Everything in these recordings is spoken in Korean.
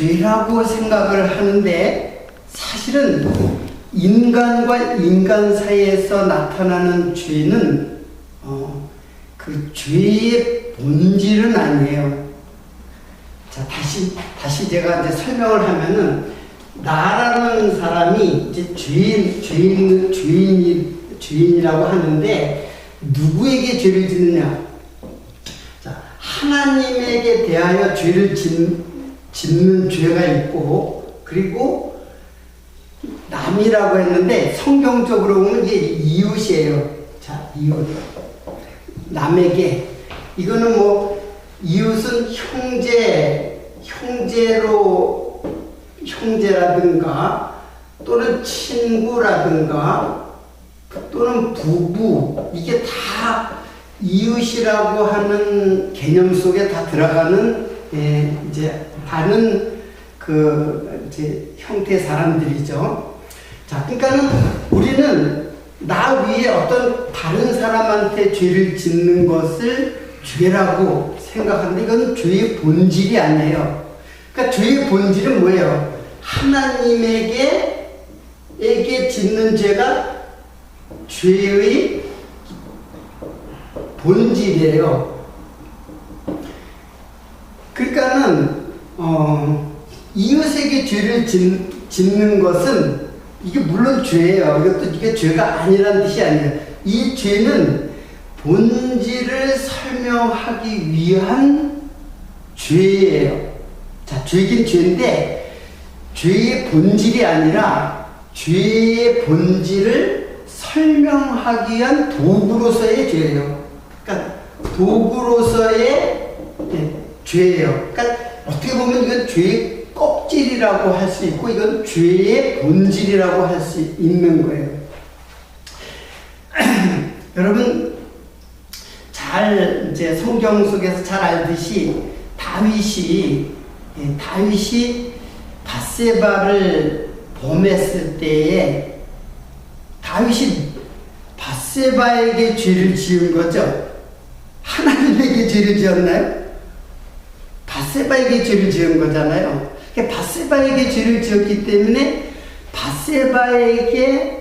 죄라고 생각을 하는데 사실은 인간과 인간 사이에서 나타나는 죄는 그 죄의 본질은 아니에요. 자, 다시 제가 이제 설명을 하면은, 나라는 사람이 이제 죄인이라고 하는데, 누구에게 죄를 짓느냐? 자, 하나님에게 대하여 죄를 짓는 죄가 있고, 그리고 남이라고 했는데, 성경적으로 보면 이게 이웃이에요. 자, 이웃. 남에게. 이거는 이웃은 형제라든가, 또는 친구라든가, 또는 부부, 이게 다 이웃이라고 하는 개념 속에 다 들어가는, 이제 다른 이제 형태의 사람들이죠. 자, 그러니까는 우리는 나 위에 어떤 다른 사람한테 죄를 짓는 것을 죄라고 생각하는데, 이건 죄의 본질이 아니에요. 그러니까 죄의 본질은 뭐예요? 하나님에게 짓는 죄가 죄의 본질이에요. 그러니까는 이웃에게 죄를 짓는 것은 이게 물론 죄예요. 이게 죄가 아니라는 뜻이 아니에요. 이 죄는 본질을 설명하기 위한 죄예요. 자, 죄긴 죄인데, 죄의 본질이 아니라 죄의 본질을 설명하기 위한 도구로서의 죄예요. 그러니까 도구로서의 죄예요. 그러니까 어떻게 보면 이건 죄의 껍질이라고 할 수 있고, 이건 죄의 본질이라고 할 수 있는 거예요. 여러분, 이제 성경 속에서 잘 알듯이 다윗이 밧세바를 범했을 때에 다윗이 밧세바에게 죄를 지은 거죠. 하나님에게 죄를 지었나요? 밧세바에게 죄를 지은 거잖아요. 그러니까 밧세바에게 죄를 지었기 때문에 밧세바에게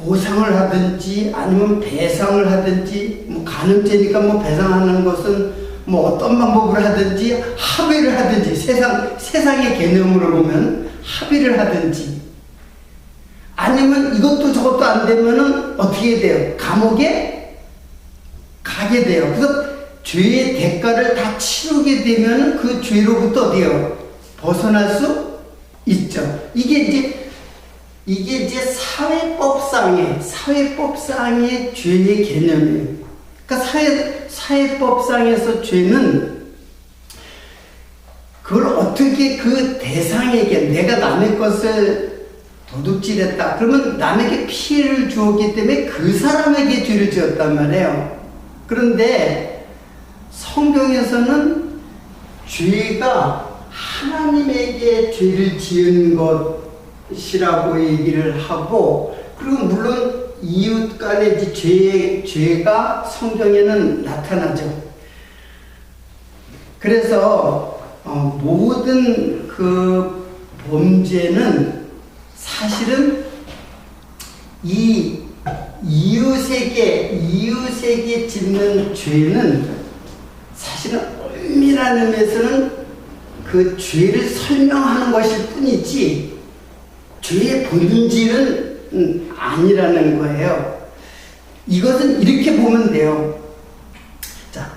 보상을 하든지 아니면 배상을 하든지, 간음죄니까 배상하는 것은 어떤 방법으로 하든지 합의를 하든지, 세상의 개념으로 보면 합의를 하든지, 아니면 이것도 저것도 안 되면은 어떻게 돼요? 감옥에 가게 돼요. 그래서 죄의 대가를 다 치르게 되면은 그 죄로부터 어디요? 벗어날 수 있죠. 이게 이제 사회법상의 죄의 개념이에요. 그러니까 사회법상에서 죄는 그걸 어떻게 그 대상에게, 내가 남의 것을 도둑질했다 그러면 남에게 피해를 주었기 때문에 그 사람에게 죄를 지었단 말이에요. 그런데 성경에서는 죄가 하나님에게 죄를 지은 것이라고 얘기를 하고, 그리고 물론 이웃 간의 죄가 성경에는 나타나죠. 그래서 모든 그 범죄는 사실은 이 이웃에게 짓는 죄는 사실은 엄밀한 의미에서는 그 죄를 설명하는 것일 뿐이지 죄의 본질은 아니라는 거예요. 이것은 이렇게 보면 돼요. 자,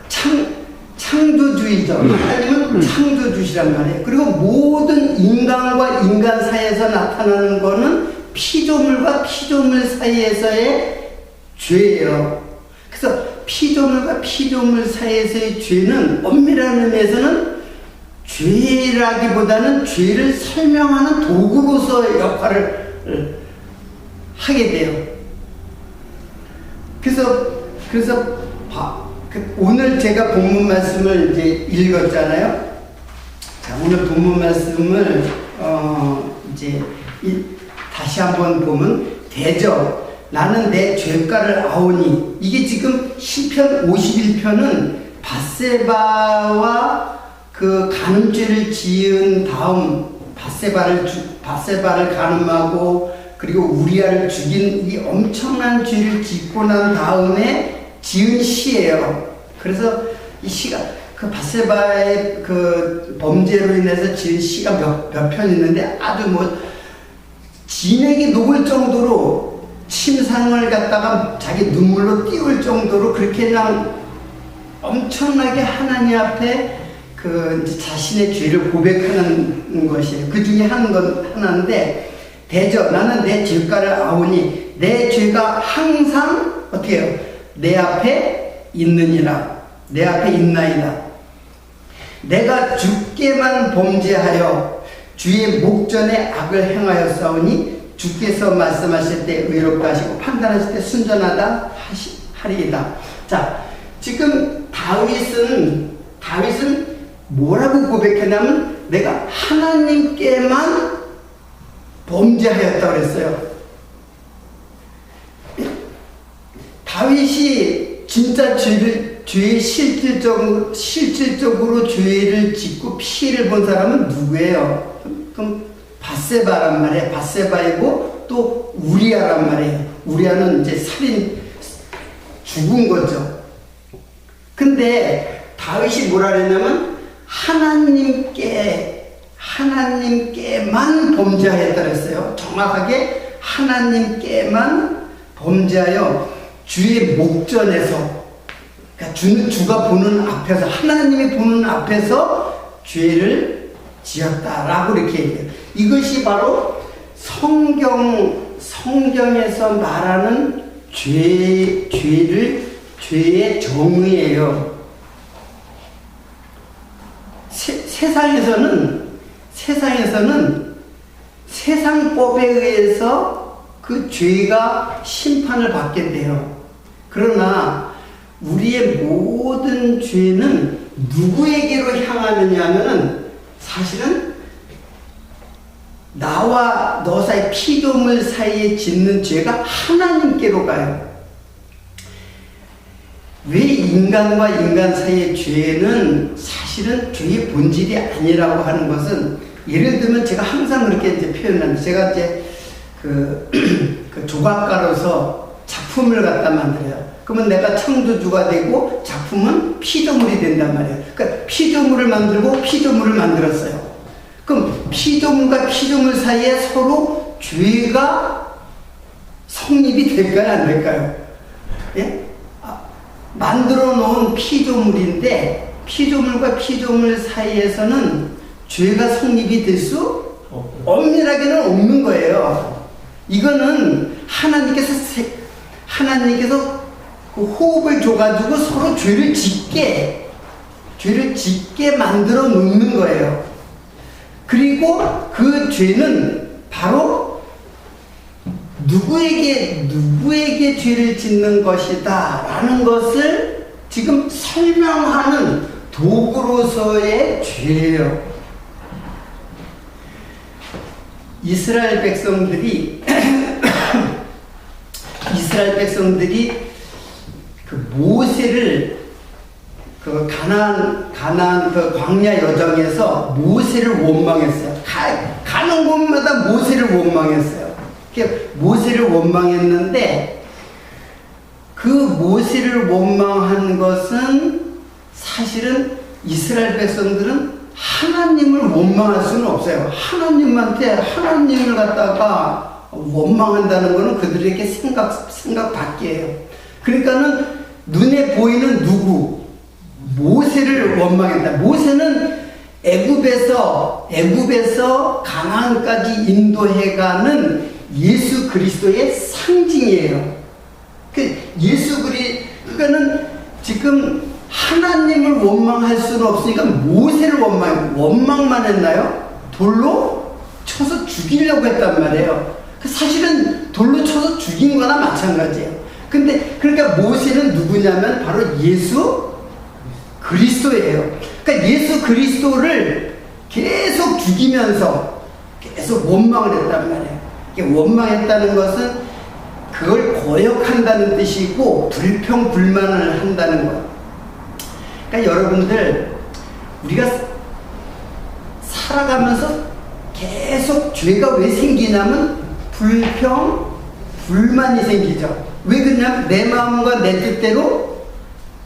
창조주의죠. 하나님은 창조주시란 말이에요. 그리고 모든 인간과 인간 사이에서 나타나는 거는 피조물과 피조물 사이에서의 죄예요. 그래서 피조물과 피조물 사이에서의 죄는 엄밀한 의미에서는 죄라기보다는 죄를 설명하는 도구로서의 역할을 하게 돼요. 그래서 오늘 제가 본문 말씀을 이제 읽었잖아요. 자, 오늘 본문 말씀을 이제 다시 한번 보면, 대저 나는 내 죄가를 아오니, 이게 지금 시편 51편은 밧세바와 그 간음죄를 지은 다음 밧세바를 간음하고 그리고 우리아를 죽인 이 엄청난 죄를 짓고 난 다음에 지은 시예요. 그래서 이 시가 그 밧세바의 그 범죄로 인해서 지은 시가 몇 편 있는데 아주 뭐 진액이 녹을 정도로 침상을 갖다가 자기 눈물로 띄울 정도로 그렇게 그냥 엄청나게 하나님 앞에 그 이제 자신의 죄를 고백하는 것이에요. 그 중에 하나인데 대저 나는 내 죄가를 아오니 내 죄가 항상 어떻게 해요? 내 앞에 있느니라. 내 앞에 있나이다. 내가 주께만 범죄하여 주의 목전에 악을 행하였사오니 주께서 말씀하실 때 의롭다 하시고 판단하실 때 순전하다 하리이다. 자, 지금 다윗은 뭐라고 고백했냐면 내가 하나님께만 범죄하였다고 그랬어요. 다윗이 진짜 죄의 실질적으로 죄를 짓고 피해를 본 사람은 누구예요? 그럼 밧세바란 말이에요. 밧세바이고 또 우리아란 말이에요. 우리아는 이제 죽은 거죠. 근데 다윗이 뭐라 그랬냐면 하나님께만 범죄하였다 그랬어요. 정확하게 하나님께만 범죄하여 주의 목전에서, 그러니까 주가 보는 앞에서, 하나님이 보는 앞에서 죄를 지었다라고 이렇게 얘기해요. 이것이 바로 성경에서 말하는 죄의 정의예요. 세상에서는 세상법에 의해서 그 죄가 심판을 받게 돼요. 그러나 우리의 모든 죄는 누구에게로 향하느냐 하면은 사실은 나와 너 사이 피조물 사이에 짓는 죄가 하나님께로 가요. 왜 인간과 인간 사이의 죄는 사실은 죄의 본질이 아니라고 하는 것은, 예를 들면 제가 항상 그렇게 이제 표현합니다. 제가 이제 그 조각가로서 작품을 갖다 만들어요. 그러면 내가 창조주가 되고 작품은 피조물이 된단 말이에요. 그러니까 피조물을 만들고 피조물을 만들었어요. 그럼 피조물과 피조물 사이에 서로 죄가 성립이 될까요? 안 될까요? 예? 만들어 놓은 피조물인데 피조물과 피조물 사이에서는 죄가 성립이 될 수 엄밀하게는 없는 거예요. 이거는 하나님께서 그 호흡을 줘가지고 서로 죄를 짓게 만들어 놓는 거예요. 그리고 그 죄는 바로 누구에게 죄를 짓는 것이다 라는 것을 지금 설명하는 도구로서의 죄예요. 이스라엘 백성들이 그 모세를 그 가나안 그 광야 여정에서 모세를 원망했어요. 가는 곳마다 모세를 원망했어요. 모세를 원망했는데 그 모세를 원망한 것은 사실은 이스라엘 백성들은 하나님을 원망할 수는 없어요. 하나님을 갖다가 원망한다는 것은 그들에게 생각 밖이에요. 그러니까는 눈에 보이는 모세를 원망했다. 모세는 애굽에서 가나안까지 인도해가는 예수 그리스도의 상징이에요. 그러니까는 지금 하나님을 원망할 수는 없으니까 모세를 원망만 했나요? 돌로 쳐서 죽이려고 했단 말이에요. 사실은 돌로 쳐서 죽인 거나 마찬가지예요. 근데 그러니까 모세는 누구냐면 바로 예수 그리스도예요. 그러니까 예수 그리스도를 계속 죽이면서 계속 원망을 했단 말이에요. 원망했다는 것은 그걸 거역한다는 뜻이고 불평불만을 한다는 거예요. 그러니까 여러분들, 우리가 살아가면서 계속 죄가 왜 생기냐면 불평, 불만이 생기죠. 왜 그러냐면 내 마음과 내 뜻대로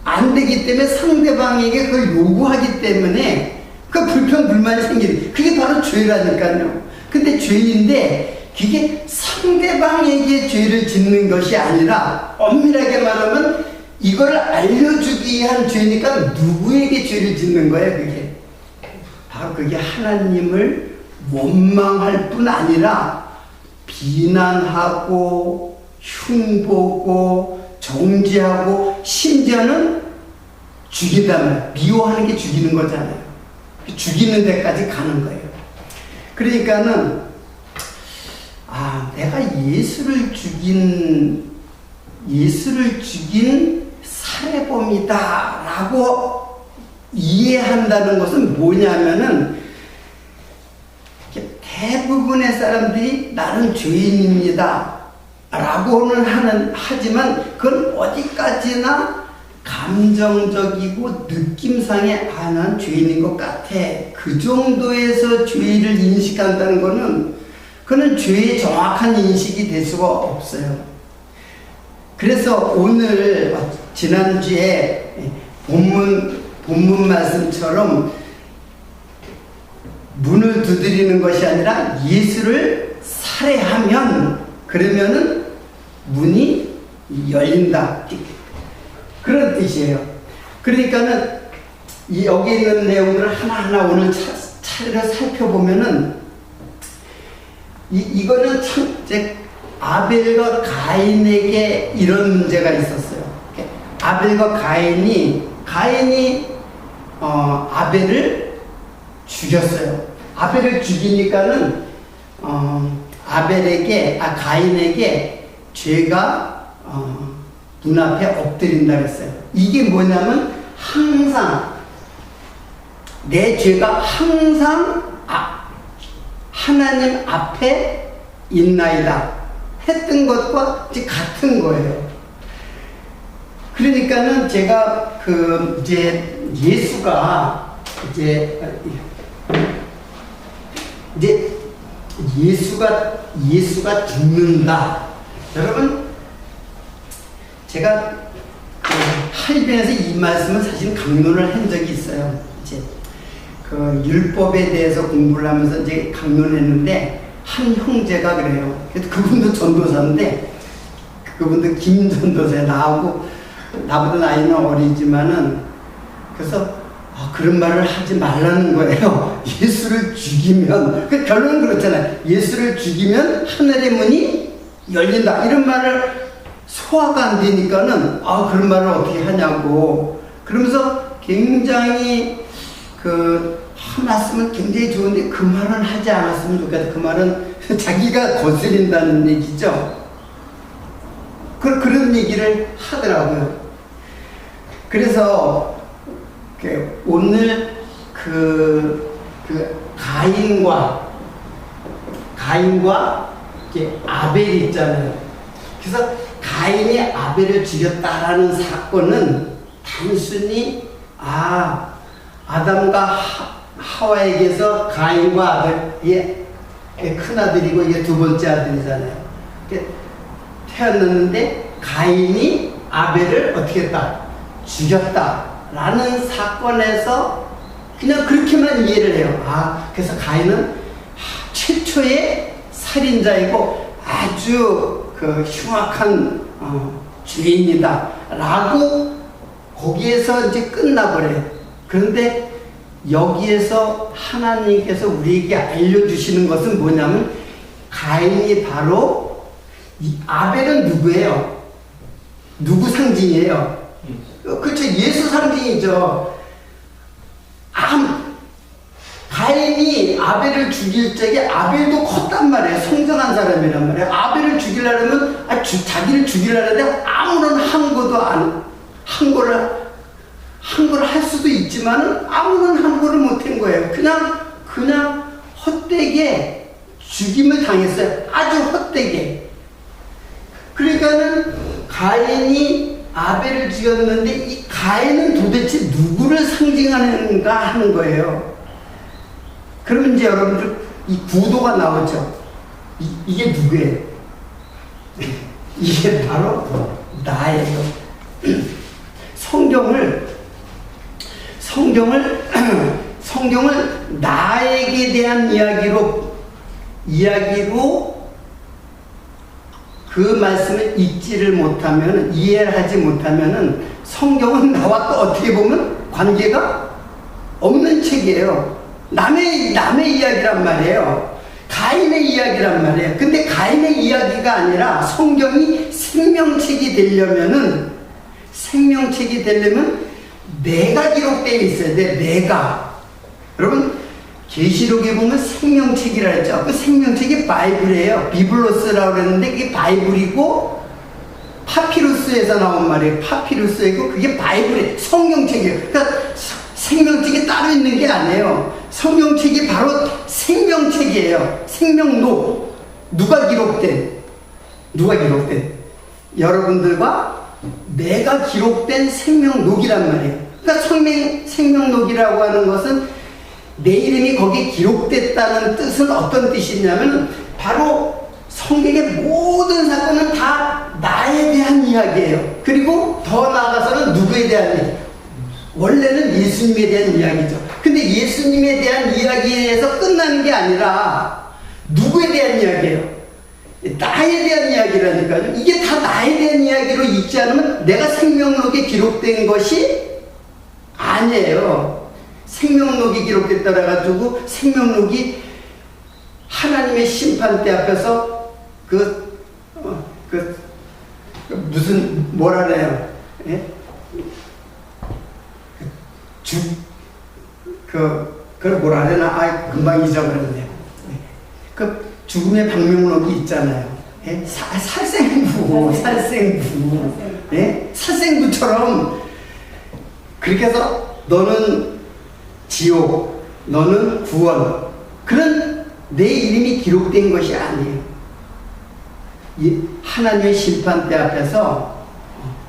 안 되기 때문에 상대방에게 그걸 요구하기 때문에 그 불평, 불만이 생기는 그게 바로 죄라니까요. 근데 죄인데 그게 상대방에게 죄를 짓는 것이 아니라 엄밀하게 말하면 이걸 알려주기 위한 죄니까 누구에게 죄를 짓는 거예요, 그게. 바로 그게 하나님을 원망할 뿐 아니라 비난하고 흉보고 정죄하고 심지어는 죽이다면 미워하는 게 죽이는 거잖아요. 죽이는 데까지 가는 거예요. 그러니까는 내가 예수를 죽인 살해범이다 라고 이해한다는 것은 뭐냐면은 대부분의 사람들이 나는 죄인입니다 라고는 하지만 그건 어디까지나 감정적이고 느낌상에 난 죄인인 것 같아. 그 정도에서 죄를 인식한다는 거는 그는 죄의 정확한 인식이 될 수가 없어요. 그래서 오늘 지난주에 본문 말씀처럼 문을 두드리는 것이 아니라 예수를 살해하면 그러면은 문이 열린다. 그런 뜻이에요. 그러니까는 여기 있는 내용들을 하나하나 오늘 차례로 살펴보면은 이거는 참 아벨과 가인에게 이런 문제가 있었어요. 아벨과 가인이 아벨을 죽였어요. 아벨을 죽이니까는 가인에게 죄가 눈앞에 엎드린다 그랬어요. 이게 뭐냐면 항상 내 죄가 항상 하나님 앞에 있나이다 했던 것과 이제 같은 거예요. 그러니까는 제가 예수가 죽는다. 여러분, 제가 할변에서 이 말씀을 사실 강론을 한 적이 있어요. 이제 그 율법에 대해서 공부를 하면서 이제 강론을 했는데 한 형제가 그래요. 그래도 그분도 전도사인데 그분도 김전도사에 나오고 나보다 나이는 어리지만은 그래서 그런 말을 하지 말라는 거예요. 예수를 죽이면 결론은 그렇잖아요. 예수를 죽이면 하늘의 문이 열린다. 이런 말을 소화가 안 되니까는 그런 말을 어떻게 하냐고 그러면서 굉장히 말씀은 굉장히 좋은데 그 말은 하지 않았으면 좋겠다. 그 말은 자기가 거스린다는 얘기죠. 그런 얘기를 하더라고요. 그래서 오늘 가인과 아벨이 있잖아요. 그래서 가인이 아벨을 죽였다라는 사건은 단순히 아담과 하와에게서 가인과 아벨의 큰아들이고 이게 두 번째 아들이잖아요. 태어났는데 가인이 아벨을 어떻게 했다? 죽였다라는 사건에서 그냥 그렇게만 이해를 해요. 그래서 가인은 최초의 살인자이고 아주 흉악한 죄인이다 라고 거기에서 이제 끝나버려요. 그런데 여기에서 하나님께서 우리에게 알려주시는 것은 뭐냐면 가인이 바로 아벨은 누구예요? 누구 상징이에요? 그렇죠. 예수 상징이죠. 가인이 아벨을 죽일 적에 아벨도 컸단 말이에요. 성장한 사람이란 말이에요. 아벨을 죽이려면 자기를 죽이려는데 아무런 항거를 할 수도 있지만 아무런 항거를 못한 거예요. 그냥 헛되게 죽임을 당했어요. 아주 헛되게. 그러니까는 가인이 아벨을 죽였는데 이 가인은 도대체 누구를 상징하는가 하는 거예요. 그러면 이제 여러분들 이 구도가 나오죠. 이게 누구예요? 이게 바로 나예요. 성경을 나에게 대한 이야기로 그 말씀을 읽지를 못하면, 이해를 하지 못하면은 성경은 나와 또 어떻게 보면 관계가 없는 책이에요. 남의 이야기란 말이에요. 가인의 이야기란 말이에요. 근데 가인의 이야기가 아니라 성경이 생명책이 되려면 내가 기록되어 있어야 돼. 내가. 여러분 계시록에 보면 생명책이라 했죠. 그 생명책이 바이블이에요. 비블로스라고 그랬는데 그게 바이블이고 파피루스에서 나온 말이에요. 파피루스이고 그게 바이블이에요. 성경책이에요. 그러니까 생명책이 따로 있는 게 아니에요. 성경책이 바로 생명책이에요. 생명록. 누가 기록된? 여러분들과 내가 기록된 생명록이란 말이에요. 그러니까 생명록이라고 하는 것은 내 이름이 거기에 기록됐다는 뜻은 어떤 뜻이냐면 바로 성경의 모든 사건은 다 나에 대한 이야기예요. 그리고 더 나아가서는 누구에 대한 이야기? 원래는 예수님에 대한 이야기죠. 근데 예수님에 대한 이야기에서 끝나는 게 아니라 누구에 대한 이야기예요? 나에 대한 이야기라니까요. 이게 다 나에 대한 이야기로 읽지 않으면 내가 생명록에 기록된 것이 아니에요. 생명록이 기록됐다라 가지고 생명록이 하나님의 심판대 앞에서 무슨 뭐라 그래요? 예? 그걸 뭐라 그러나 금방 잊어버렸네요. 그 죽음의 방명록이 있잖아요. 예? 살생부. 예? 살생부처럼 그렇게 해서 너는 지옥, 너는 구원, 그런 내 이름이 기록된 것이 아니에요. 하나님의 심판대 앞에서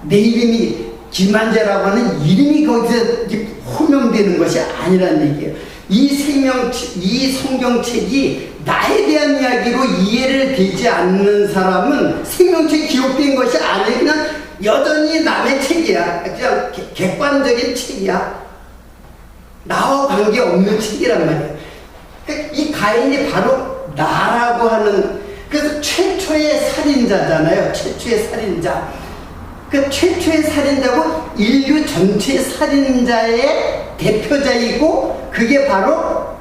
내 이름이 김한재라고 하는 이름이 거기서 호명되는 것이 아니라는 얘기예요. 이 성경책이 나에 대한 이야기로 이해를 되지 않는 사람은 생명책이 기록된 것이 아니에요. 그냥 여전히 남의 책이야. 그냥 객관적인 책이야. 나와 관계없는 책이란 말이에요. 그러니까 이 가인이 바로 나라고 하는, 그래서 최초의 살인자잖아요. 최초의 살인자. 그 최초의 살인자고 인류 전체 살인자의 대표자이고 그게 바로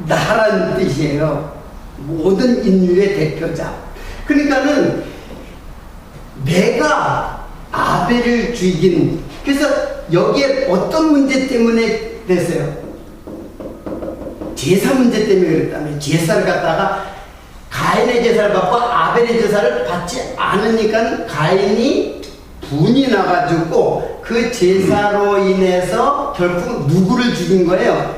나라는 뜻이에요. 모든 인류의 대표자. 그러니까는 내가 아벨을 죽인, 그래서 여기에 어떤 문제 때문에 됐어요? 제사 문제 때문에 그랬다며. 제사를 갖다가 가인의 제사를 받고 아벨의 제사를 받지 않으니까 가인이 분이 나가지고 그 제사로 인해서 결국 누구를 죽인 거예요?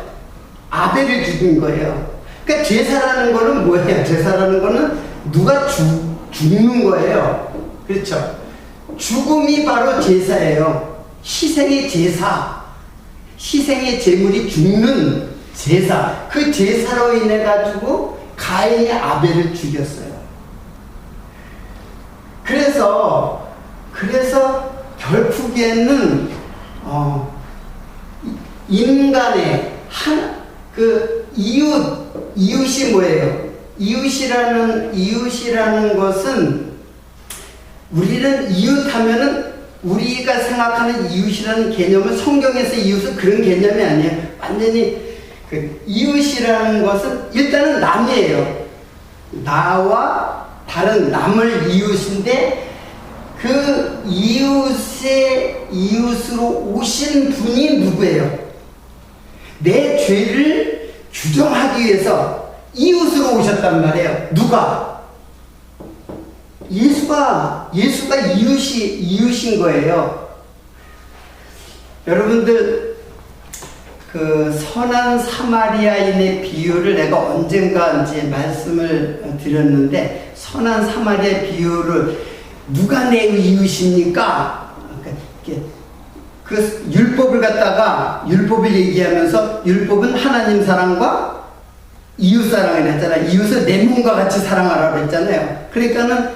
아벨을 죽인 거예요. 그러니까 제사라는 거는 뭐예요? 제사라는 거는 누가 죽는 거예요. 그렇죠? 죽음이 바로 제사예요. 희생의 제사. 희생의 제물이 죽는 제사. 그 제사로 인해 가지고 가인이 아벨을 죽였어요. 그래서 결국에는 인간의 이웃이 뭐예요? 이웃이라는 것은, 우리는 이웃하면은 우리가 생각하는 이웃이라는 개념은, 성경에서 이웃은 그런 개념이 아니에요. 완전히 이웃이라는 것은 일단은 남이에요. 나와 다른 남을 이웃인데, 그 이웃으로 오신 분이 누구예요? 내 죄를 규정하기 위해서 이웃으로 오셨단 말이에요. 누가? 예수가 이웃인 거예요. 여러분들, 그 선한 사마리아인의 비유를 내가 언젠가 이제 말씀을 드렸는데, 선한 사마리아 비유를 누가 내 이웃입니까? 그 율법을 갖다가 율법을 얘기하면서 율법은 하나님 사랑과 이웃 사랑을 했잖아요. 이웃을 내 몸과 같이 사랑하라고 했잖아요. 그러니까는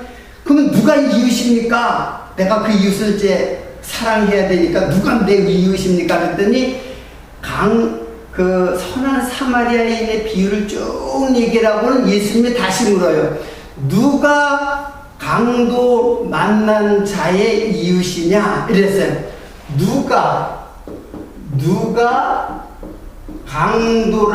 그러면 누가 이웃입니까? 내가 그 이웃을 이제 사랑해야 되니까 누가 내 이웃입니까? 그랬더니 그 선한 사마리아인의 비유를 쭉 얘기를 하고는 예수님이 다시 물어요. 누가 강도 만난 자의 이웃이냐? 이랬어요. 누가 강도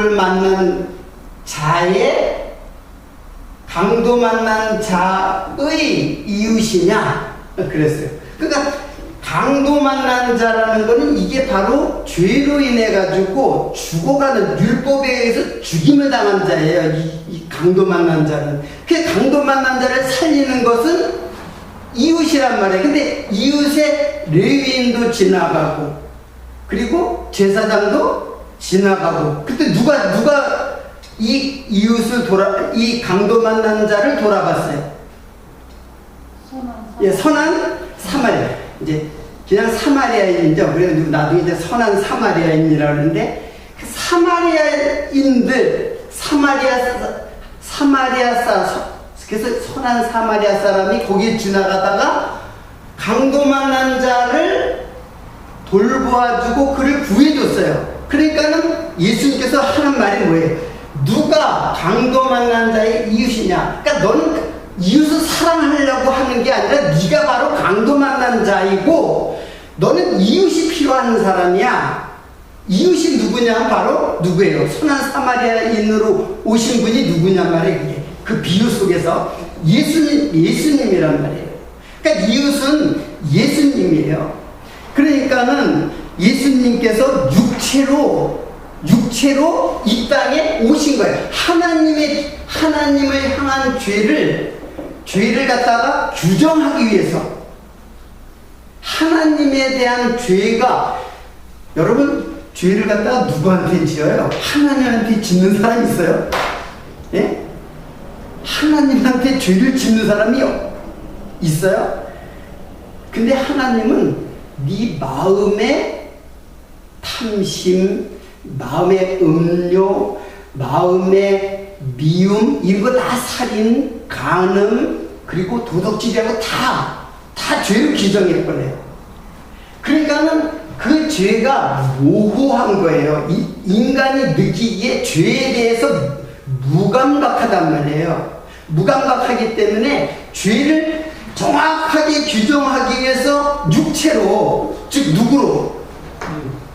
만난 자의 이웃이냐? 그랬어요. 그러니까 강도 만난 자라는 거는 이게 바로 죄로 인해 가지고 죽어가는, 율법에 의해서 죽임을 당한 자예요. 이 강도 만난 자는. 그 강도 만난 자를 살리는 것은 이웃이란 말이에요. 근데 이웃에 레위인도 지나가고 그리고 제사장도 지나가고, 그때 누가 이 이웃을 이 강도 만난 자를 돌아봤어요? 선한 사마리아. 이제 그냥 사마리아인이죠. 그래서 나도 이제 선한 사마리아인이라고 하는데, 그 그래서 선한 사마리아 사람이 거기 지나가다가 강도 만난 자를 돌보아주고 그를 구해줬어요. 그러니까는 예수님께서 하는 말이 뭐예요? 누가 강도 만난 자의 이웃이냐? 그러니까 너는 이웃을 사랑하려고 하는 게 아니라 네가 바로 강도 만난 자이고 너는 이웃이 필요한 사람이야. 이웃이 누구냐? 바로 누구예요? 선한 사마리아인으로 오신 분이 누구냔 말이에요. 그게 그 비유 속에서 예수님이란 말이에요. 그러니까 이웃은 예수님이에요. 그러니까는 예수님께서 육체로 이 땅에 오신 거예요. 하나님을 향한 죄를 갖다가 규정하기 위해서. 하나님에 대한 죄가, 여러분 죄를 갖다가 누구한테 지어요? 하나님한테 짓는 사람이 있어요? 예? 하나님한테 죄를 짓는 사람이 있어요? 근데 하나님은 네 마음의 탐심, 마음의 음료, 마음의 미움, 이런 거 다 살인, 간음, 그리고 도둑질하고 다 죄를 규정해버려요. 그러니까는 그 죄가 모호한 거예요. 인간이 느끼기에 죄에 대해서 무감각하단 말이에요. 무감각하기 때문에 죄를 정확하게 규정하기 위해서 육체로, 즉 누구로?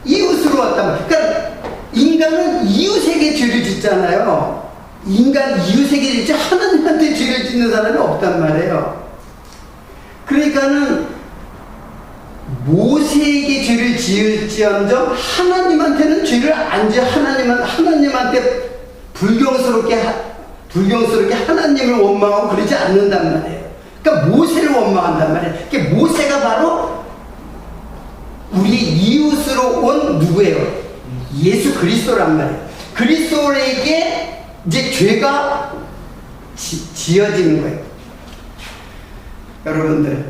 이웃으로 왔단 말이에요. 그러니까 인간은 이웃에게 죄를 짓잖아요. 이웃에게 짓지 하나님한테 죄를 짓는 사람이 없단 말이에요. 그러니까는 모세에게 죄를 지을지언정 하나님한테는 죄를 안 지어. 하나님한테 불경스럽게 하나님을 원망하고 그러지 않는단 말이에요. 그러니까 모세를 원망한단 말이에요. 그러니까 모세가 바로 우리 이웃으로 온 누구예요? 예수 그리스도란 말이에요. 그리스도에게 이제 죄가 지어지는 거예요. 여러분들,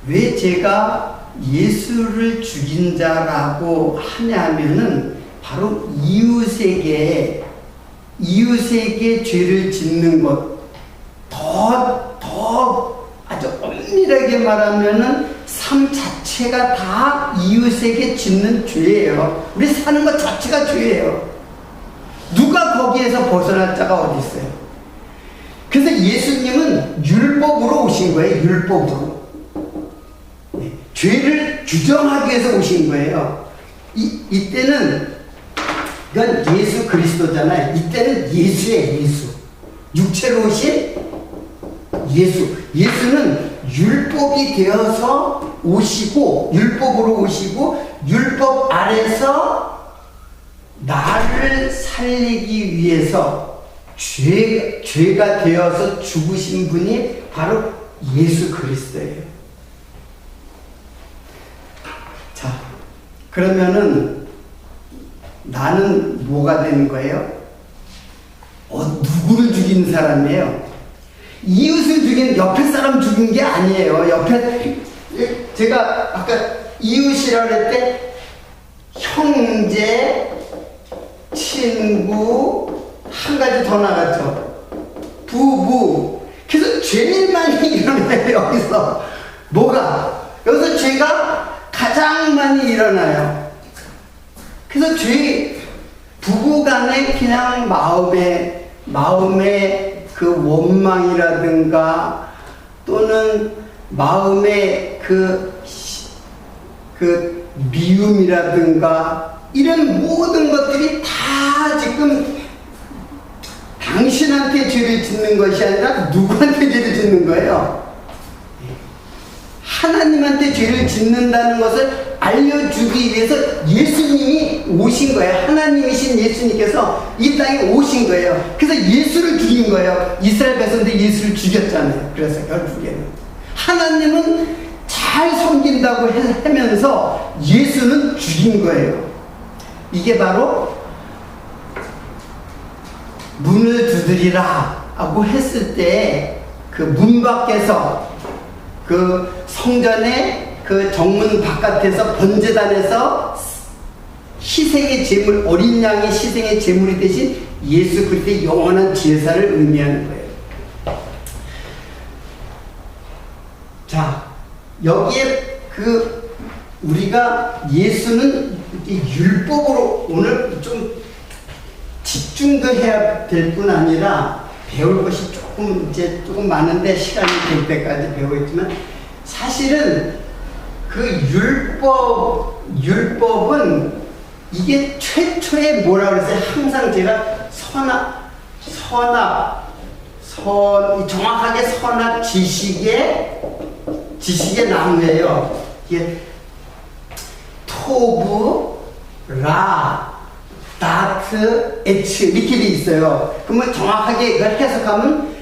왜 제가 예수를 죽인 자라고 하냐면은 바로 이웃에게 죄를 짓는 것, 더 아주 엄밀하게 말하면은 삶 자체가 다 이웃에게 짓는 죄예요. 우리 사는 것 자체가 죄예요. 누가 거기에서 벗어날 자가 어디 있어요? 그래서 예수님은 율법으로 오신 거예요. 율법으로. 네. 죄를 규정하기 위해서 오신 거예요. 이때는 이건 예수 그리스도잖아요. 이때는 예수예요. 예수. 육체로 오신 예수. 예수는 율법이 되어서 오시고, 율법으로 오시고, 율법 아래서 나를 살리기 위해서 죄가 되어서 죽으신 분이 바로 예수 그리스도예요. 자, 그러면은 나는 뭐가 되는 거예요? 누구를 죽인 사람이에요? 이웃을 죽인, 옆에 사람 죽인 게 아니에요. 제가 아까 이웃이라고 할 때 형제, 친구, 한 가지 더 나갔죠. 부부. 그래서 제일 많이 일어나요, 여기서. 뭐가? 여기서 죄가 가장 많이 일어나요. 그래서 부부 간에 그냥 마음의 그 원망이라든가 또는 마음의 그 미움이라든가 이런 모든 것들이 다 지금 당신한테 죄를 짓는 것이 아니라 누구한테 죄를 짓는 거예요? 하나님한테 죄를 짓는다는 것을 알려주기 위해서 예수님이 오신 거예요. 하나님이신 예수님께서 이 땅에 오신 거예요. 그래서 예수를 죽인 거예요. 이스라엘 백성들 예수를 죽였잖아요. 그래서 결국에는 하나님은 잘 섬긴다고 하면서 예수는 죽인 거예요. 이게 바로 문을 두드리라 하고 했을 때 그 문 밖에서 그 성전의 그 정문 바깥에서 번제단에서 희생의 제물, 어린 양의 희생의 제물이 대신 예수 그리스도의 영원한 제사를 의미하는 거예요. 자, 여기에 우리가 예수는 율법으로 오늘 좀 집중도 해야 될 뿐 아니라 배울 것이 조금 많은데 시간이 될 때까지 배우겠지만 사실은 그 율법은 이게 최초의 뭐라 그랬어요? 항상 제가 정확하게 선악 지식의 나무예요. 이게 토부, 라, 다트, 에츠 이렇게 돼 있어요. 그러면 정확하게 이걸 해석하면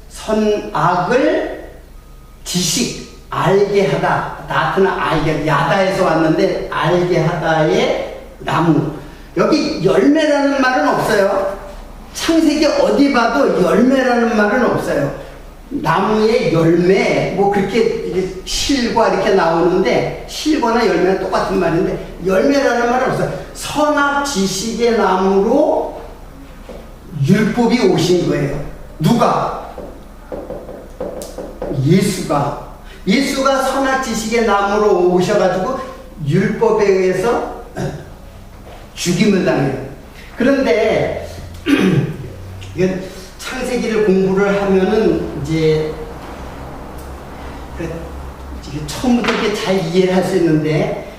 선악을 지식, 알게 하다. 다트는 알게, 야다에서 왔는데 알게 하다의 나무. 여기 열매라는 말은 없어요. 창세기 어디 봐도 열매라는 말은 없어요. 나무의 열매, 뭐 그렇게 실과 이렇게 나오는데 실과나 열매는 똑같은 말인데 열매라는 말은 없어요. 선악 지식의 나무로 율법이 오신 거예요. 누가? 예수가 선악 지식의 나무로 오셔가지고 율법에 의해서 죽임을 당해요. 그런데 창세기를 공부를 하면은 이제 처음부터 이렇게 잘 이해를 할 수 있는데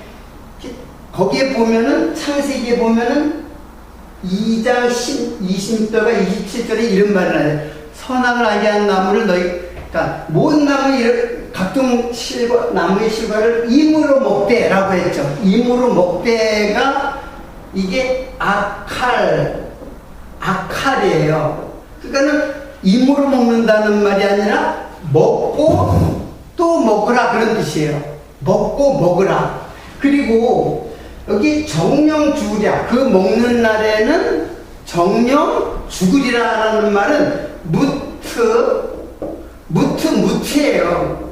거기에 보면은 창세기에 보면은 2장 20절과 27절에 이런 말을 하죠. 선악을 알게 한 나무를 그러니까 모든 각종 나무의 실과를 임으로 먹되라고 했죠. 임으로 먹되가 이게 아칼이에요. 그러니까는 임으로 먹는다는 말이 아니라 먹고 또 먹으라 그런 뜻이에요. 먹고 먹으라. 그리고 여기 정령 죽으랴. 그 먹는 날에는 정령 죽으리라라는 말은 무트예요.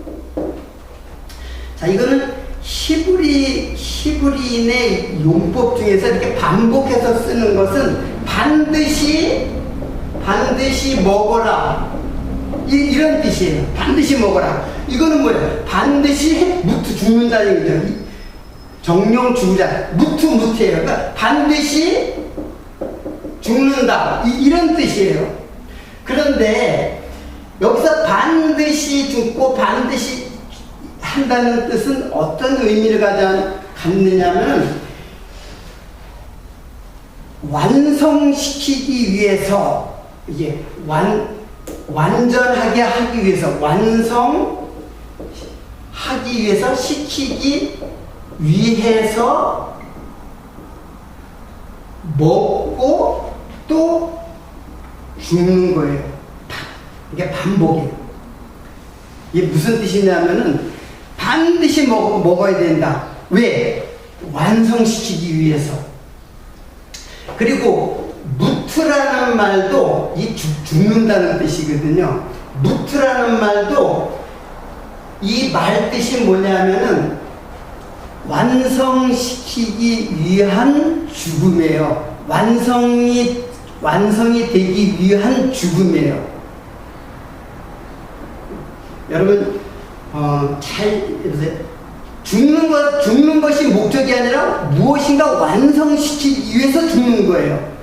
자, 이거는 히브리인의 용법 중에서 이렇게 반복해서 쓰는 것은 반드시 먹어라. 이런 뜻이에요. 반드시 먹어라. 이거는 뭐예요? 반드시 죽는다는 얘기죠. 정령 죽으자. 무트예요. 그러니까 반드시 죽는다. 이런 뜻이에요. 그런데 여기서 반드시 죽고 반드시 한다는 뜻은 어떤 의미를 갖느냐면 완성시키기 위해서 이게 완전하게 하기 위해서 시키기 위해서 먹고 또 죽는 거예요. 이게 반복이에요. 이게 무슨 뜻이냐면은 반드시 먹어야 된다. 왜? 완성시키기 위해서. 그리고 무트라는 말도 죽는다는 뜻이거든요. 무트라는 말도 이 말 뜻이 뭐냐면은 완성시키기 위한 죽음이에요. 완성이 되기 위한 죽음이에요. 여러분, 잘 보세요. 죽는 것이 목적이 아니라 무엇인가 완성시키기 위해서 죽는 거예요.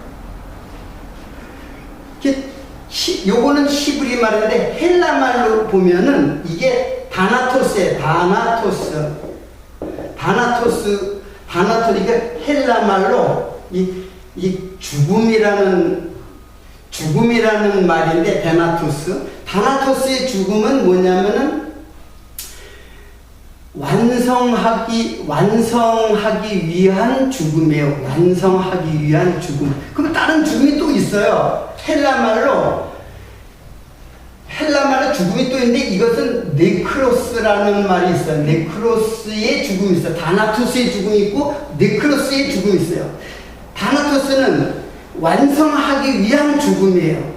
요거는 히브리 말인데 헬라 말로 보면은 이게 다나토스예요. 다나토스, 이게 헬라 말로 이 죽음이라는 말인데 다나토스의 죽음은 뭐냐면은 완성하기 위한 죽음이에요. 완성하기 위한 죽음. 그럼 다른 죽음이 또 있어요. 헬라 말로 죽음이 또 있는데 이것은 네크로스라는 말이 있어요. 네크로스의 죽음이 있어요. 다나토스의 죽음이 있고 네크로스의 죽음이 있어요. 다나토스는 완성하기 위한 죽음이에요.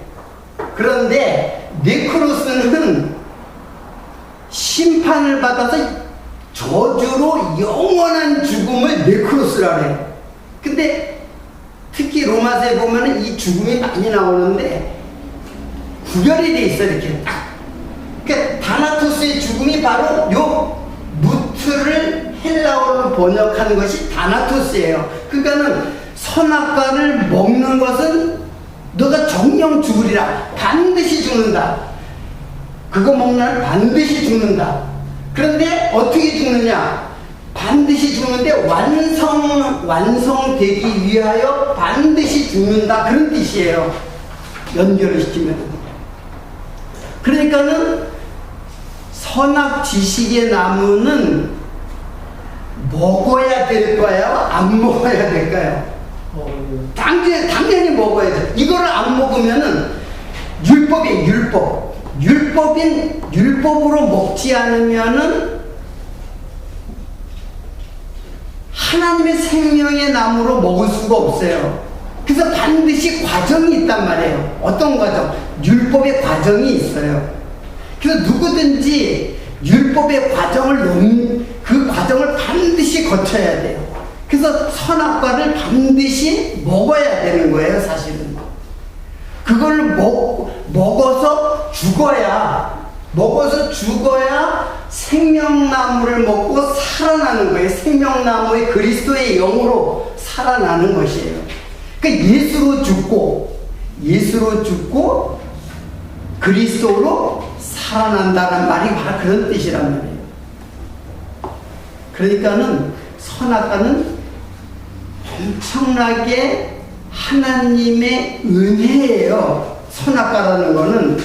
그런데 네크로스는 심판을 받아서 저주로 영원한 죽음을 네크로스라고 해요. 근데 특히 로마서에 보면은 이 죽음이 많이 나오는데 구별이 돼 있어요. 이렇게 딱. 그러니까 다나토스의 죽음이 바로 요 무트를 헬라어로 번역하는 것이 다나토스예요. 그러니까는 선악과를 먹는 것은 너가 정령 죽으리라. 반드시 죽는다. 그거 먹는 날 반드시 죽는다. 그런데 어떻게 죽느냐? 반드시 죽는데 완성되기 위하여 반드시 죽는다. 그런 뜻이에요. 연결을 시키면. 그러니까는 선악 지식의 나무는 먹어야 될까요? 안 먹어야 될까요? 당연히 먹어야죠. 이거를 안 먹으면은 율법으로 먹지 않으면은 하나님의 생명의 나무로 먹을 수가 없어요. 그래서 반드시 과정이 있단 말이에요. 어떤 과정? 율법의 과정이 있어요. 그래서 누구든지 율법의 그 과정을 반드시 거쳐야 돼요. 그래서 선악과를 반드시 먹어야 되는 거예요, 사실은. 그걸 먹어서 죽어야 생명나무를 먹고 살아나는 거예요. 생명나무의 그리스도의 영으로 살아나는 것이에요. 그러니까 예수로 죽고 그리스도로 살아난다는 말이 바로 그런 뜻이란 말이에요. 그러니까는 선악과는 엄청나게 하나님의 은혜예요. 선악과는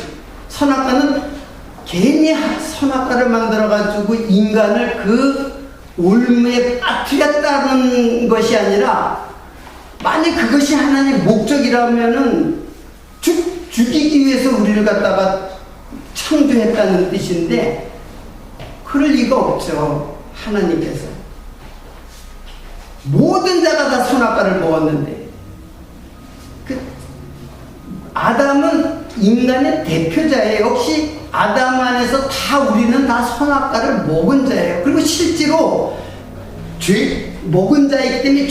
괜히 선악과를 만들어가지고 인간을 그 올무에 빠뜨렸다는 것이 아니라, 만약 그것이 하나님의 목적이라면은 죽이기 위해서 우리를 갖다가 창조했다는 뜻인데, 그럴 리가 없죠. 하나님께서 모든 자가 다 선악과를 먹었는데, 아담은 인간의 대표자예요. 역시 아담 안에서 우리는 다 선악과를 먹은 자예요. 그리고 실제로 먹은 자이기 때문에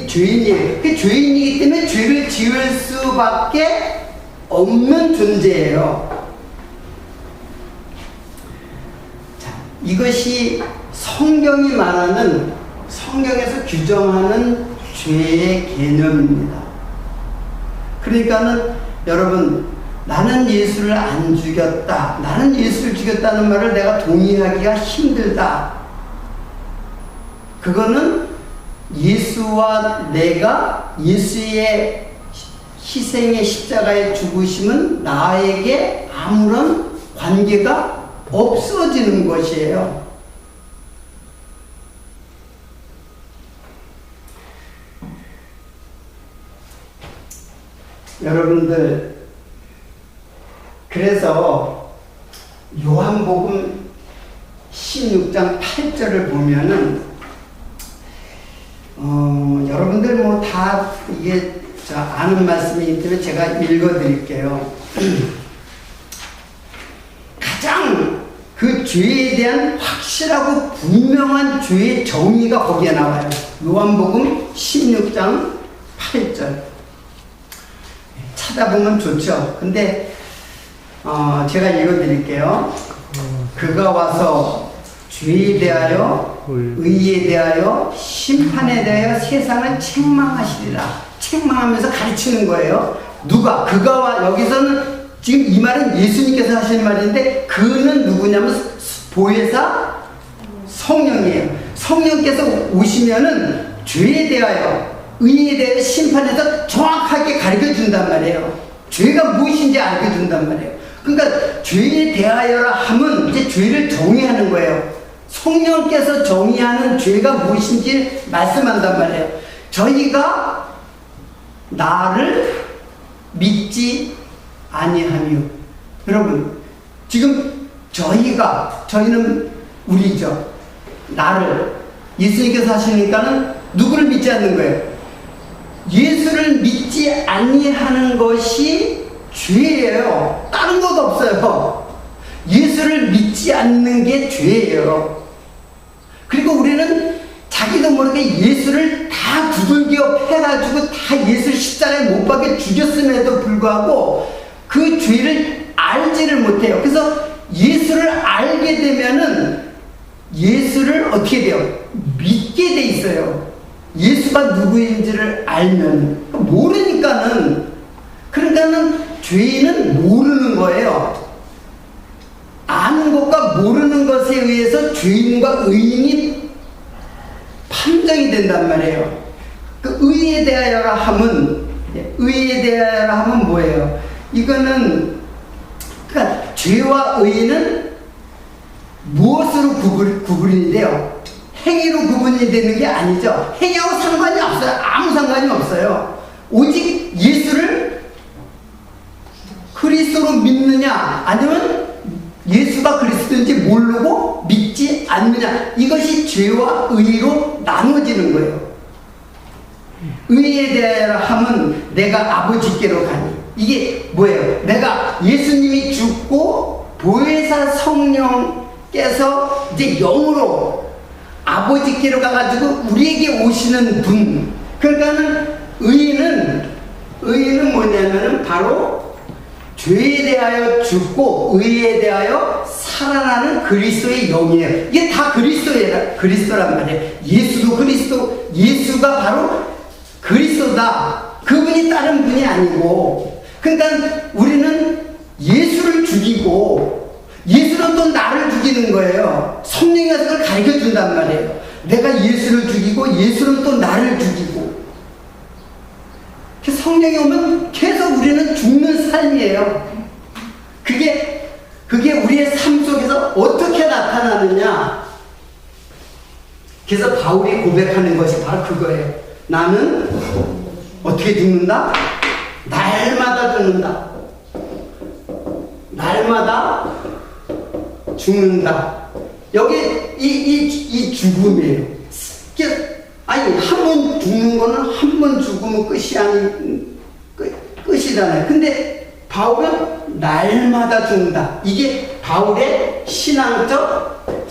죄인이에요. 그 죄인이기 때문에 죄를 지을 수밖에 없는 존재예요. 자, 이것이 성경에서 규정하는 죄의 개념입니다. 그러니까는 여러분, 나는 예수를 안 죽였다, 나는 예수를 죽였다는 말을 내가 동의하기가 힘들다. 그거는 예수와 내가, 예수의 희생의 십자가의 죽으심은 나에게 아무런 관계가 없어지는 것이에요. 여러분들, 그래서 요한복음 16장 8절을 보면은 여러분들 뭐 다 이게 아는 말씀이기 때문에 제가 읽어드릴게요. 가장 그 죄에 대한 확실하고 분명한 죄의 정의가 거기에 나와요. 요한복음 16장 8절. 하다 보면 좋죠. 근데 제가 읽어드릴게요. 그가 와서 죄에 대하여 의에 대하여 심판에 대하여 세상을 책망하시리라. 책망하면서 가르치는 거예요. 누가? 그가 와, 여기서는 지금 이 말은 예수님께서 하신 말인데 그는 누구냐면 보혜사 성령이에요. 성령께서 오시면은 죄에 대하여 의에 대하여 심판해서 정확하게 가르쳐 준단 말이에요. 죄가 무엇인지 알려 준단 말이에요. 그러니까 죄에 대하여라 하면 이제 죄를 정의하는 거예요. 성령께서 정의하는 죄가 무엇인지 말씀한단 말이에요. 저희가 나를 믿지 아니하며, 여러분 지금 저희는 우리죠. 나를 예수님께서 하시니까는 누구를 믿지 않는 거예요? 예수를 믿지 아니하는 것이 죄예요. 다른 것 없어요. 예수를 믿지 않는 게 죄예요. 그리고 우리는 자기도 모르게 예수를 다 두들겨 패가지고 다 예수를 십자가에 못 박혀 죽였음에도 불구하고 그 죄를 알지를 못해요. 그래서 예수를 알게 되면은 예수를 어떻게 돼요? 믿게 돼 있어요. 예수가 누구인지를 알면. 모르니까는, 그러니까는 죄인은 모르는 거예요. 아는 것과 모르는 것에 의해서 죄인과 의인이 판정이 된단 말이에요. 그 의에 대하여라 하면, 의에 대하여라 하면 뭐예요? 이거는, 그러니까 죄와 의는 무엇으로 구분이 돼요? 행위로 구분이 되는 게 아니죠. 행위하고 상관이 없어요. 아무 상관이 없어요. 오직 예수를 그리스도로 믿느냐, 아니면 예수가 그리스도인지 모르고 믿지 않느냐, 이것이 죄와 의로 나눠지는 거예요. 의에 대하여 하면 내가 아버지께로 가니, 이게 뭐예요? 내가 예수님이 죽고 보혜사 성령께서 이제 영으로 아버지께로 가가지고 우리에게 오시는 분. 그러니까는 의는 뭐냐면은 바로 죄에 대하여 죽고 의에 대하여 살아나는 그리스도의 영이에요. 이게 다 그리스도란 말이에요. 예수도 그리스도, 예수가 바로 그리스도다. 그분이 다른 분이 아니고. 그러니까 우리는 예수를 죽이고 예수는 또 나를 죽이는 거예요. 성령이 그걸 가르쳐 준단 말이에요. 내가 예수를 죽이고 예수는 또 나를 죽이고. 성령이 오면 계속 우리는 죽는 삶이에요. 그게 우리의 삶 속에서 어떻게 나타나느냐. 그래서 바울이 고백하는 것이 바로 그거예요. 나는 어떻게 죽는다? 날마다 죽는다. 날마다 죽는다. 여기 이 죽음이에요. 아니, 한 번 죽는 거는 한 번 죽으면 끝이잖아요. 근데 바울은 날마다 죽는다. 이게 바울의 신앙적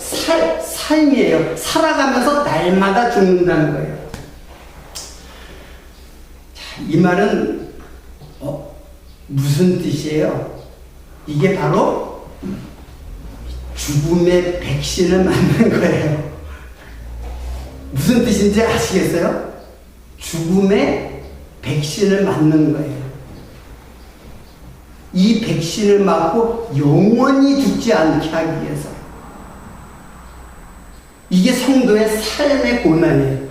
삶이에요. 살아가면서 날마다 죽는다는 거예요. 자, 이 말은 무슨 뜻이에요? 이게 바로 죽음의 백신을 맞는 거예요. 무슨 뜻인지 아시겠어요? 죽음의 백신을 맞는 거예요. 이 백신을 맞고 영원히 죽지 않게 하기 위해서. 이게 성도의 삶의 고난이에요.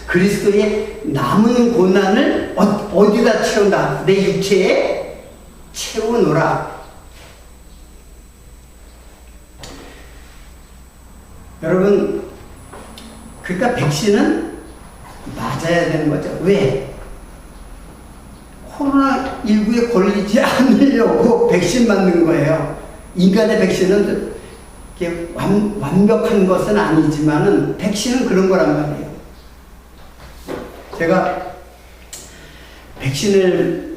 그리스도의 남은 고난을 어디다 채운다? 내 육체에 채우노라. 여러분, 그러니까 백신은 맞아야 되는 거죠. 왜? 코로나19에 걸리지 않으려고 백신 맞는 거예요. 인간의 백신은 이렇게 완벽한 것은 아니지만은 백신은 그런 거란 말이에요. 제가 백신을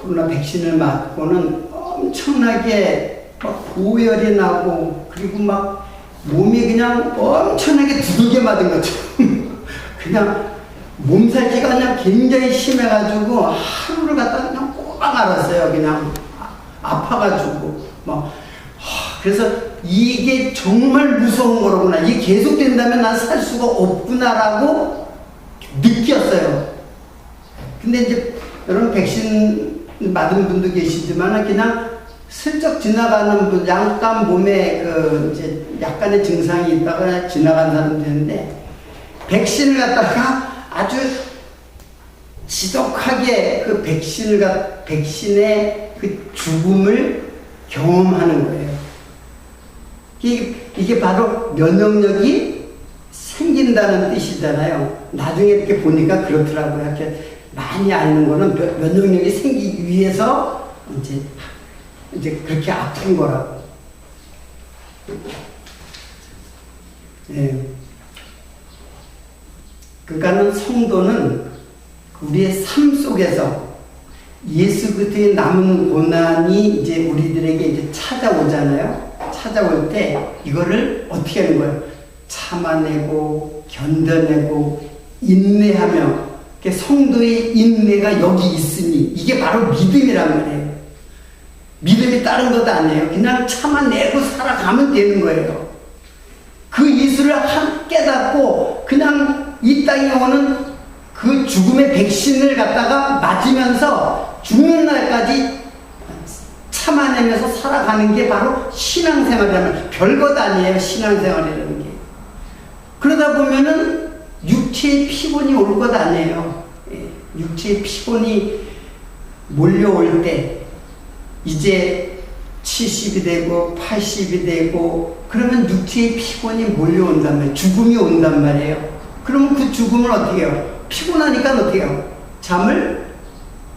코로나 백신을 맞고는 엄청나게 막 고열이 나고, 그리고 막 몸이 그냥 엄청나게 두들겨 맞은 것처럼 그냥 몸살기가 그냥 굉장히 심해가지고 하루를 갖다 그냥 꼬박 앓았어요. 그냥 아파가지고 그래서 이게 정말 무서운 거로구나, 이게 계속된다면 난 살 수가 없구나라고 느꼈어요. 근데 이제 여러분 백신 맞은 분도 계시지만 그냥 슬쩍 지나가는 분, 약간 몸에 이제 약간의 증상이 있다가 지나간 사람도 있는데, 백신을 갖다가 아주 지독하게 백신의 그 죽음을 경험하는 거예요. 이게 바로 면역력이 생긴다는 뜻이잖아요. 나중에 이렇게 보니까 그렇더라고요. 이렇게 많이 앓는 거는 면역력이 생기기 위해서 이제 그렇게 아픈 거라고. 네. 그러니까는 성도는 우리의 삶 속에서 예수 그리스도의 남은 고난이 이제 우리들에게 이제 찾아오잖아요. 찾아올 때 이거를 어떻게 하는 거예요? 참아내고 견뎌내고 인내하며, 성도의 인내가 여기 있으니 이게 바로 믿음이란 말이에요. 믿음이 다른 것도 아니에요. 그냥 참아내고 살아가면 되는 거예요. 그 예수를 깨닫고 그냥 이 땅에 오는 그 죽음의 백신을 갖다가 맞으면서 죽는 날까지 참아내면서 살아가는 게 바로 신앙생활이라면, 별것 아니에요. 신앙생활이라는 게. 그러다 보면은 육체의 피곤이 올 것 아니에요. 육체의 피곤이 몰려올 때 이제 70이 되고 80이 되고 그러면 육체의 피곤이 몰려온단 말이에요. 죽음이 온단 말이에요. 그러면 그 죽음을 어떻게 해요? 피곤하니까 어떻게 해요? 잠을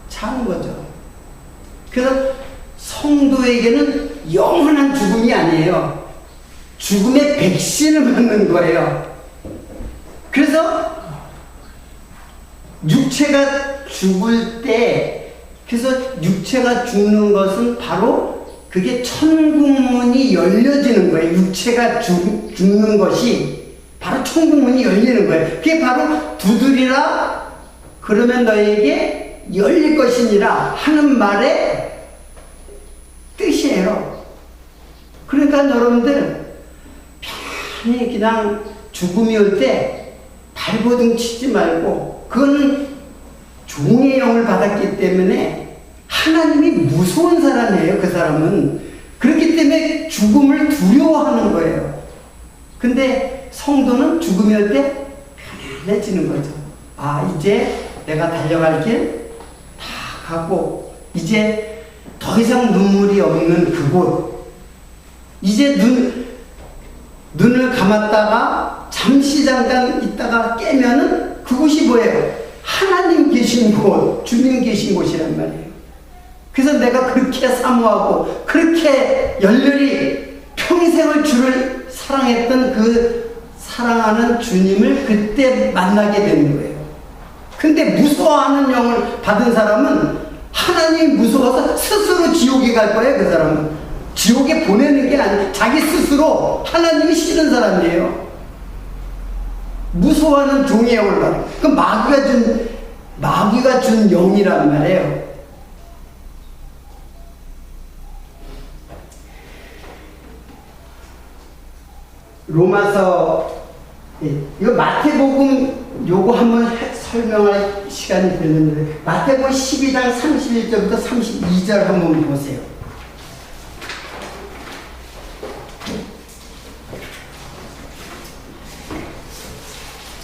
자는 거죠. 그래서 성도에게는 영원한 죽음이 아니에요. 죽음의 백신을 맞는 거예요. 그래서 육체가 죽을 때, 그래서 육체가 죽는 것은 바로 그게 천국문이 열려지는 거예요. 육체가 죽는 것이 바로 천국문이 열리는 거예요. 그게 바로 두드리라 그러면 너에게 열릴 것이니라 하는 말의 뜻이에요. 그러니까 여러분들 편히 그냥 죽음이 올 때 발버둥 치지 말고, 그건 종의 영을 받았기 때문에 하나님이 무서운 사람이에요. 그 사람은. 그렇기 때문에 죽음을 두려워하는 거예요. 근데 성도는 죽음이 올 때 편안해지는 거죠. 아, 이제 내가 달려갈 길 다 가고 이제 더 이상 눈물이 없는 그곳, 이제 눈을 감았다가 잠시 잠깐 있다가 깨면은 그곳이 뭐예요? 하나님 계신 곳, 주님 계신 곳이란 말이에요. 그래서 내가 그렇게 사모하고 그렇게 열렬히 평생을 주를 사랑했던 그 사랑하는 주님을 그때 만나게 되는 거예요. 근데 무서워하는 영을 받은 사람은 하나님이 무서워서 스스로 지옥에 갈 거예요. 그 사람은 지옥에 보내는 게 아니라 자기 스스로 하나님이 싫은 사람이에요. 무서워하는 종의 영을 받아요. 그 마귀가 준 영이란 말이에요. 로마서, 이거 마태복음 요거 한번 설명할 시간이 되는데, 마태복음 12장 31절부터 32절 한번 보세요.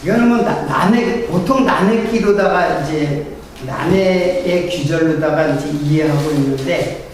이거는 뭐 보통 난해기로다가 이제 난해의 귀절로다가 이제 이해하고 있는데,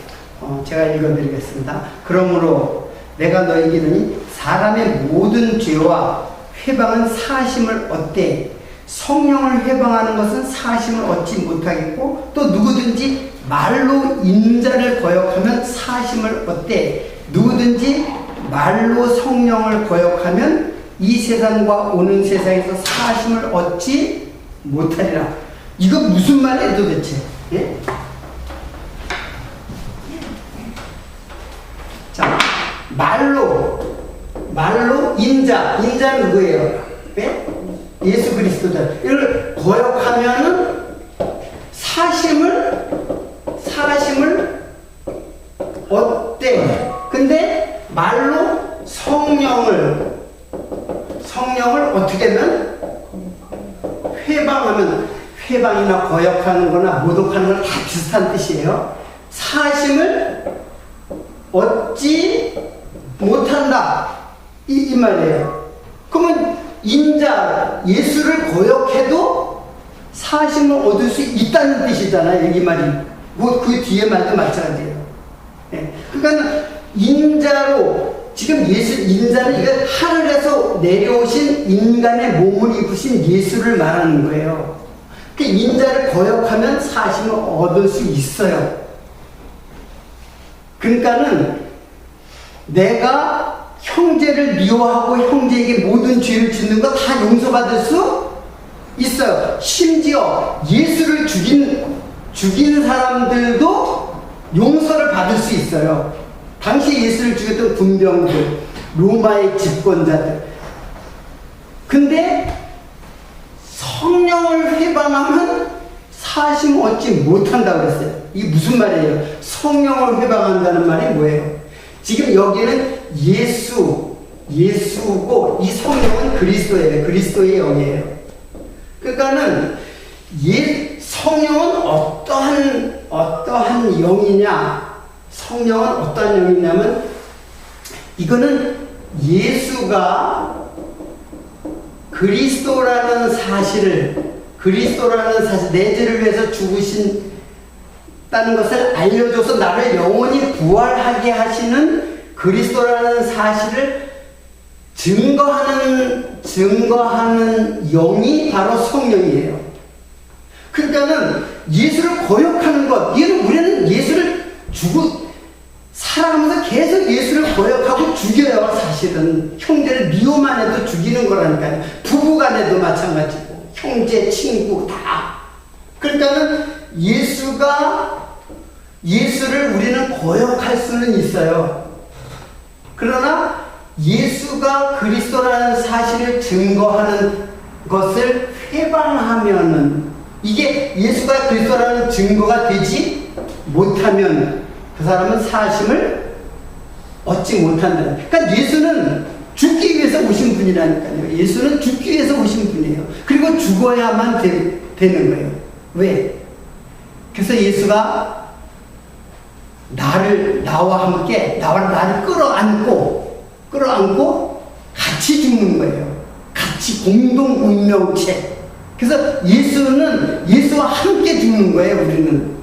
제가 읽어드리겠습니다. 그러므로 내가 너에게 이르니 사람의 모든 죄와 회방은 사하심을 얻되 성령을 회방하는 것은 사하심을 얻지 못하겠고, 또 누구든지 말로 인자를 거역하면 사하심을 얻되 누구든지 말로 성령을 거역하면 이 세상과 오는 세상에서 사하심을 얻지 못하리라. 이거 무슨 말이에요 도대체? 예? 자, 말로 인자는 누구예요? 예? 예수 그리스도죠. 이걸 거역하면은 사심을 어때? 근데 말로 성령을 어떻게 하면 회방이나 거역하는 거나 모독하는 건 다 비슷한 뜻이에요. 사심을 얻지 못한다 이 말이에요. 그러면 인자 예수를 거역해도 사심을 얻을 수 있다는 뜻이잖아요. 이 말이 뭐 그 뒤에 말도 마찬가지예요. 네. 그러니까 인자로 지금 인자는 이거 하늘에서 내려오신 인간의 몸을 입으신 예수를 말하는 거예요. 그 인자를 거역하면 사심을 얻을 수 있어요. 그러니까는 내가 형제를 미워하고 형제에게 모든 죄를 짓는 거 다 용서받을 수 있어요. 심지어 예수를 죽인 사람들도 용서를 받을 수 있어요. 당시 예수를 죽였던 군병들, 로마의 집권자들. 근데 성령을 회방하면 사심 얻지 못한다고 그랬어요. 이게 무슨 말이에요? 성령을 회방한다는 말이 뭐예요? 지금 여기는 예수고 이 성령은 그리스도예요. 그리스도의 영이에요. 그러니까는 성령은 어떠한 영이냐? 성령은 어떠한 영이냐면 이거는 예수가 그리스도라는 사실, 내 죄를 위해서 죽으신다는 것을 알려줘서 나를 영원히 부활하게 하시는 그리스도라는 사실을 증거하는 영이 바로 성령이에요. 그러니까는 예수를 거역하는 것, 우리는 예수를 살아가면서 계속 예수를 거역하고 죽여요. 사실은 형제를 미워만 해도 죽이는 거라니까요. 부부간에도 마찬가지고 형제, 친구 다. 그러니까는 예수를 우리는 거역할 수는 있어요. 그러나 예수가 그리스도라는 사실을 증거하는 것을 회방하면은 이게 예수가 그리스도라는 증거가 되지 못하면 그 사람은 사심을 얻지 못한다. 그러니까 예수는 죽기 위해서 오신 분이라니까요. 예수는 죽기 위해서 오신 분이에요. 그리고 죽어야만 되는 거예요. 왜? 그래서 예수가 나와 함께 나를 끌어안고 같이 죽는 거예요. 같이 공동 운명체. 그래서 예수와 함께 죽는 거예요. 우리는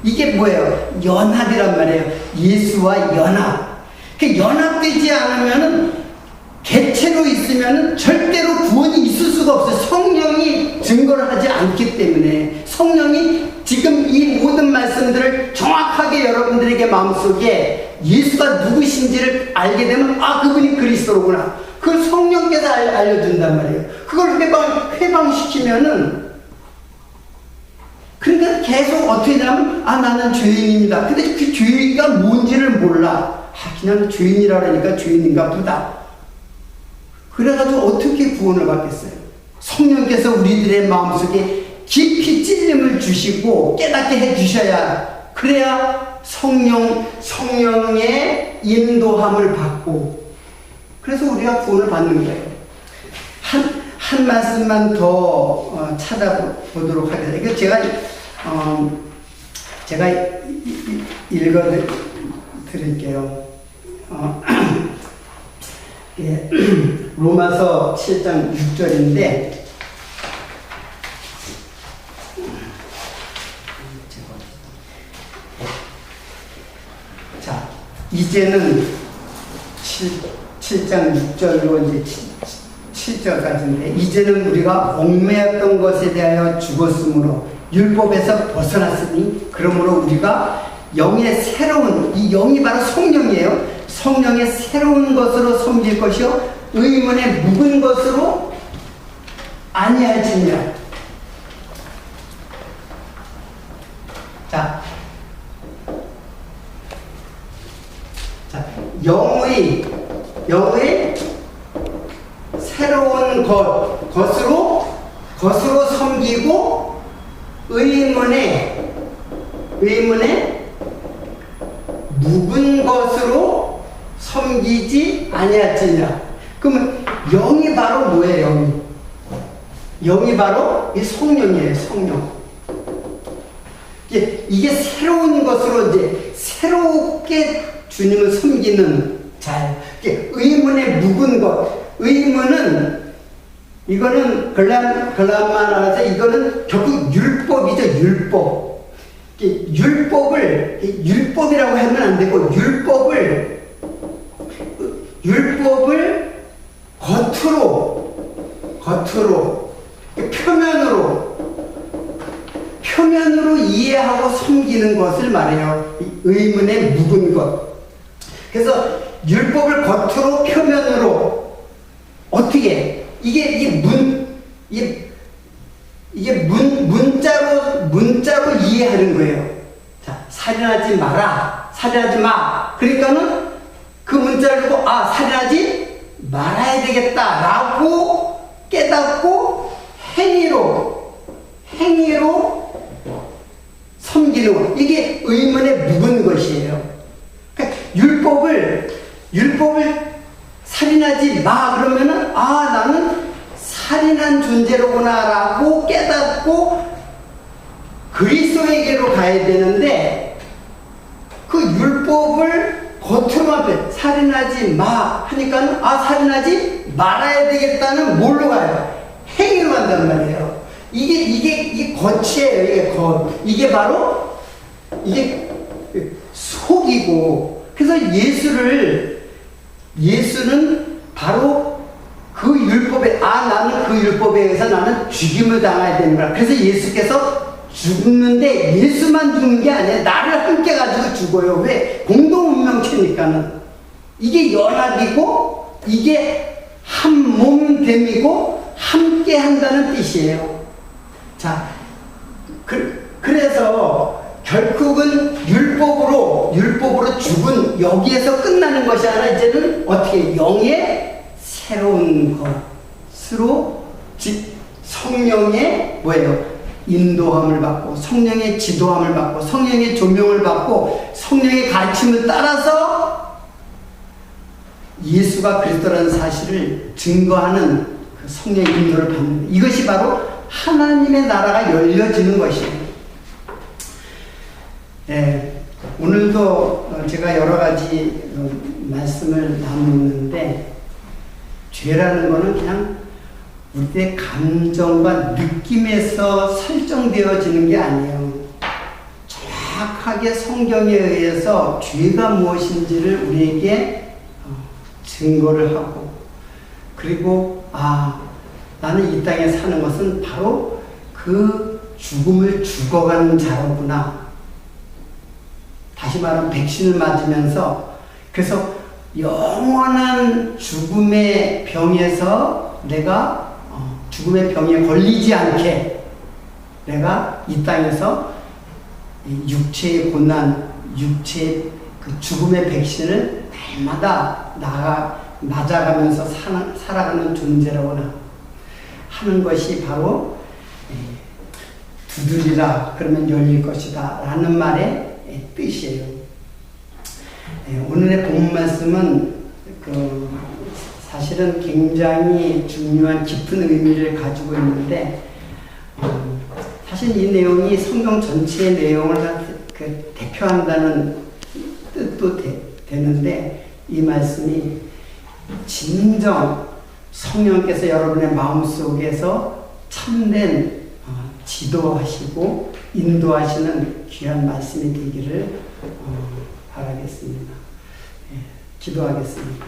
이게 뭐예요? 연합이란 말이에요. 예수와 연합. 그 연합되지 않으면은 개체로 있으면은 절대로 구원이 있을 수가 없어요. 성령이 증거를 하지 않기 때문에 성령이 지금 이 모든 말씀들을 정확하게 여러분들에게 마음속에 예수가 누구신지를 알게 되면 그분이 그리스도로구나. 그걸 성령께서 알려준단 말이에요. 그걸 회방시키면은 그러니까 계속 어떻게 되냐면 나는 죄인입니다. 근데 그 죄가 뭔지를 몰라. 그냥 죄인이라 그러니까 죄인인가 보다. 그래가지고 어떻게 구원을 받겠어요? 성령께서 우리들의 마음속에 깊이 찔림을 주시고 깨닫게 해주셔야 그래야 성령의 인도함을 받고 그래서 우리가 구원을 받는 거예요. 한 말씀만 더 찾아보도록 하겠습니다. 이거 제가 읽어 드릴게요. 예, 로마서 7장 6절인데 자, 이제는 7장 6절로 이제 7절까지인데 이제는 우리가 얽매였던 것에 대하여 죽었으므로 율법에서 벗어났으니 그러므로 우리가 영의 새로운 이 영이 바로 성령이에요. 성령의 새로운 것으로 섬길 것이요 의문의 묵은 것으로 아니할지니라. 자, 영의 새로운 것으로 것으로 섬기고 의문에 묵은 것으로 섬기지 아니하지냐. 그러면 영이 바로 뭐예요? 영이 바로 이 성령이에요. 성령. 이게 새로운 것으로 이제 새롭게 주님을 섬기는 자예요. 의문에 묵은 것. 의문은 이거는 글라마라서 이거는 결국 율법이죠. 율법이라고 하면 안 되고 율법을 겉으로 표면으로 이해하고 섬기는 것을 말해요. 의문에 묵은 것. 그래서 율법을 겉으로 표면으로 어떻게 이게 문자로 이해하는 거예요. 자, 살인하지 마라. 살인하지 마. 그러니까는 그 문자를 듣고 살인하지 말아야 되겠다라고 깨닫고 행위로 섬기는 것. 이게 의문에 묵은 것이에요. 그러니까 율법을 살인하지 마 그러면은 나는 살인한 존재로구나라고 깨닫고 그리스도에게로 가야 되는데 그 율법을 겉으로만 살인하지 마 하니까는 살인하지 말아야 되겠다는 뭘로 가요? 행위로 간단 말이에요. 이게 겉이에요. 이게 바로 속이고. 그래서 예수는 바로 그 율법에 나는 그 율법에 의해서 나는 죽임을 당해야 되는 거야. 그래서 예수께서 죽는데 예수만 죽는 게 아니라 나를 함께 가지고 죽어요. 왜? 공동 운명체니까는. 이게 연합이고 이게 한 몸됨이고 함께 한다는 뜻이에요. 자, 그래서 결국은 율법으로 죽은 여기에서 끝나는 것이 아니라 이제는 어떻게 영의 새로운 것으로 성령의 인도함을 받고 성령의 지도함을 받고 성령의 조명을 받고 성령의 가르침을 따라서 예수가 그리스도라는 사실을 증거하는 그 성령의 인도를 받는 이것이 바로 하나님의 나라가 열려지는 것이에요. 오늘도 제가 여러 가지 말씀을 나누는데 죄라는 것은 그냥 우리의 감정과 느낌에서 설정되어지는 게 아니에요. 정확하게 성경에 의해서 죄가 무엇인지를 우리에게 증거를 하고 그리고 나는 이 땅에 사는 것은 바로 그 죽음을 죽어가는 자로구나. 다시 말하면 백신을 맞으면서 그래서 영원한 죽음의 병에서 내가 죽음의 병에 걸리지 않게 내가 이 땅에서 육체의 고난, 육체의 그 죽음의 백신을 날마다 맞아가면서 살아가는 존재라고나 하는 것이 바로 두드리라 그러면 열릴 것이다 라는 말의 뜻이에요. 오늘의 본문 말씀은 사실은 굉장히 중요한 깊은 의미를 가지고 있는데 사실 이 내용이 성경 전체의 내용을 대표한다는 뜻도 되는데 이 말씀이 진정 성령께서 여러분의 마음속에서 참된 지도하시고 인도하시는 귀한 말씀이 되기를 바라겠습니다. 기도하겠습니다.